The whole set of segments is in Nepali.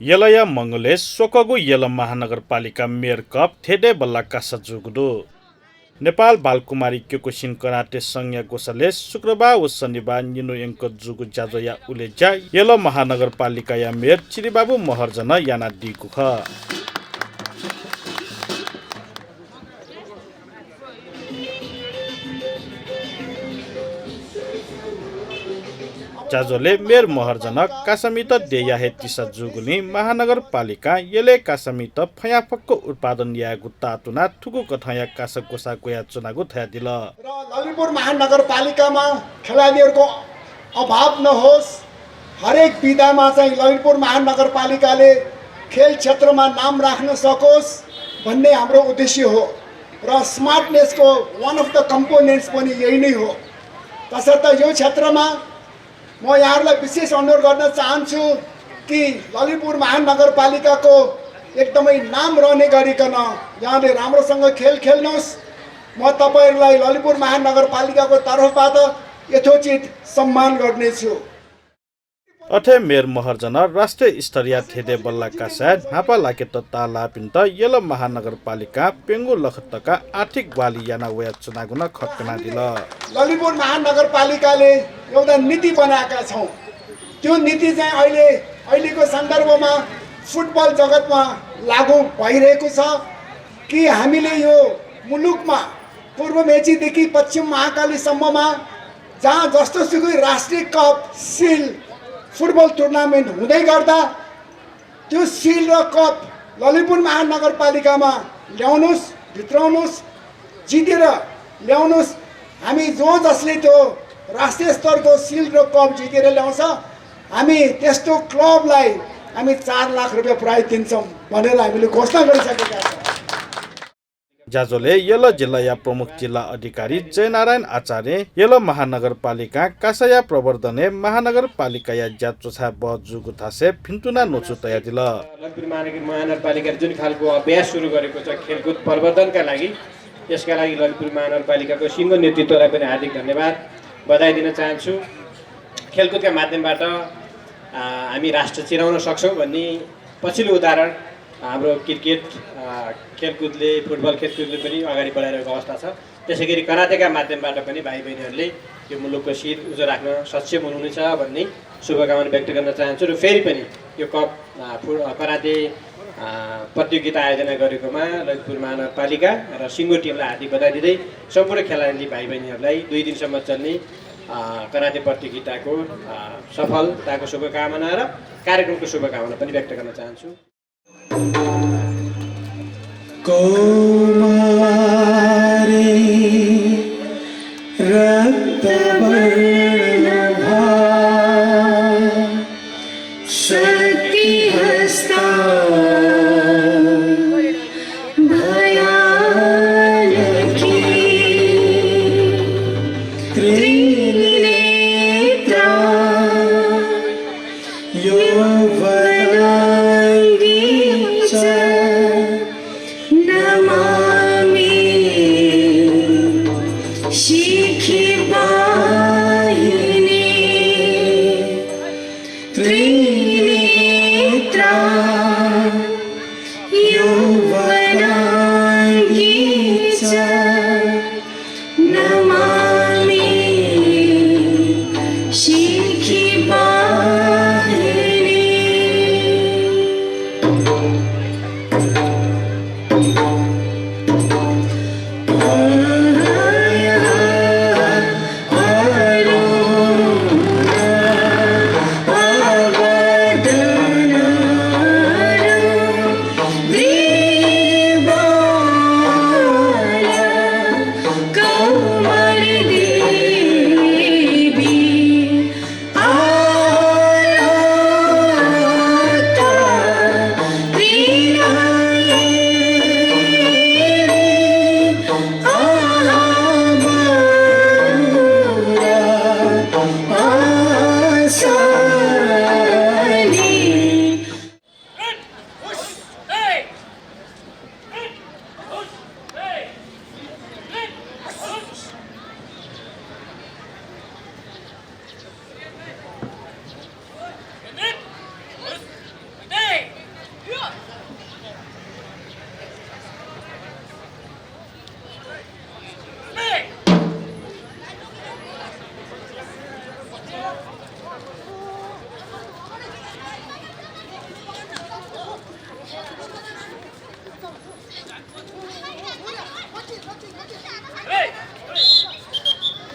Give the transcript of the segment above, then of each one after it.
यलया मंगले सोकगु यलम महानगरपालिका मेयर कप थेडे बल्ला कासा जुगुदो नेपाल बालकुमारी क्योकुसिन कराटे संघ गोसले शुक्रबार व शनिबार निनो एंक जुगु जाजोया उलेजा यलम महानगरपालिका या मेयर चिरिबाबु महर्जन याना दिगु ख जाजोले मेयर महर्जन कासमित देया हे तिसा जुगुनी महानगरपालिका यले कासमित फयाफक्को उत्पादन यागु तातुना ठुकु कथया कास कोसा कोया चुनागु थया दिल र ललितपुर महानगरपालिकामा खेलाडीहरुको अभाव नहोस् हरेक विधामा चाहिँ ललितपुर महानगरपालिकाले खेल क्षेत्रमा नाम राख्न सकोस् भन्ने हाम्रो उद्देश्य हो र स्मार्टनेसको वान अफ द कम्पोनेन्ट्स पनि यही नै हो। तसर्थ यो क्षेत्रमा म यहाँहरूलाई विशेष अनुरोध गर्न चाहन्छु कि ललितपुर महानगरपालिकाको एकदमै नाम रहने गरिकन यहाँले राम्रोसँग खेल खेल्नुहोस्। म तपाईहरुलाई ललितपुर महानगरपालिकाको तर्फबाट यथोचित सम्मान गर्नेछु। अथे मेयर महर्जन राष्ट्रिय स्तरीय थेदे बल्ला कासा हापा लाके तत्ता लापिन्त यल महानगरपालिका पेंगु लखतका आर्थिक बाली याना वया चुनागुन खटकना दिल ललितपुर महानगरपालिकाले एउटा नीति बनाएका छौं। त्यो नीति चाहिँ अहिलेको सन्दर्भमा फुटबल जगतमा लागू भइरहेको छ कि हामीले यो मुलुकमा पूर्व मेचीदेखि पश्चिम महाकालीसम्ममा जहाँ जस्तो सुकै राष्ट्रिय कप सिल फुटबल टुर्नामेन्ट हुँदै गर्दा त्यो सिल र कप ललितपुर महानगरपालिकामा ल्याउनुस्, भित्राउनुस्, जितेर ल्याउनुस्। हामी जसले त्यो राष्ट्रिय स्तरको सिल र कप जितेर ल्याउँछ हामी त्यस्तो क्लबलाई हामी 4 लाख रुपैयाँ प्राइज दिन्छौँ भनेर हामीले घोषणा गरिसकेका छौँ। जाजोले यल जिल्ला या प्रमुख जिल्ला अधिकारी जयनारायण आचार्य यल महानगरपालिका कासाया प्रवर्धने महानगरपालिका या जाचोछा बजुगु थासे फिन्टुना नोचु तया दिल ललितपुर महानगरपालिकाले जुन खालको अभ्यास सुरु गरेको छ खेलकुद प्रवर्धनका लागि यसका लागि ललितपुर महानगरपालिकाको सिंह नेतृत्वलाई पनि हार्दिक धन्यवाद बधाई दिन चाहन्छु। खेलकुदका माध्यमबाट हामी राष्ट्र चिराउन सक्छौँ भन्ने पछिल्लो उदाहरण हाम्रो क्रिकेट खेलकुदले फुटबल खेलकुदले पनि अगाडि बढाइरहेको अवस्था छ। त्यसैगरी करातेका माध्यमबाट पनि भाइ बहिनीहरूले यो मुलुकको शिर उजो राख्न सक्षम हुनुहुनेछ भन्ने शुभकामना व्यक्त गर्न चाहन्छु। र फेरि पनि यो कप कराते प्रतियोगिता आयोजना गरेकोमा ललितपुर महानगरपालिका र सिङ्गो टिमलाई हार्दिक बधाई दिँदै सम्पूर्ण खेलाडी भाइ बहिनीहरूलाई 2 दिनसम्म चल्ने कराते प्रतियोगिताको सफलताको शुभकामना र कार्यक्रमको शुभकामना पनि व्यक्त गर्न चाहन्छु। कौमारी रक्तवर्ण शक्ति हस्ता भयानकी त्रिनेत्रा यौवनाङ्गी च नमः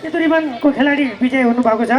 सेतो रिबनको खेलाडी विजय हुनुभएको छ।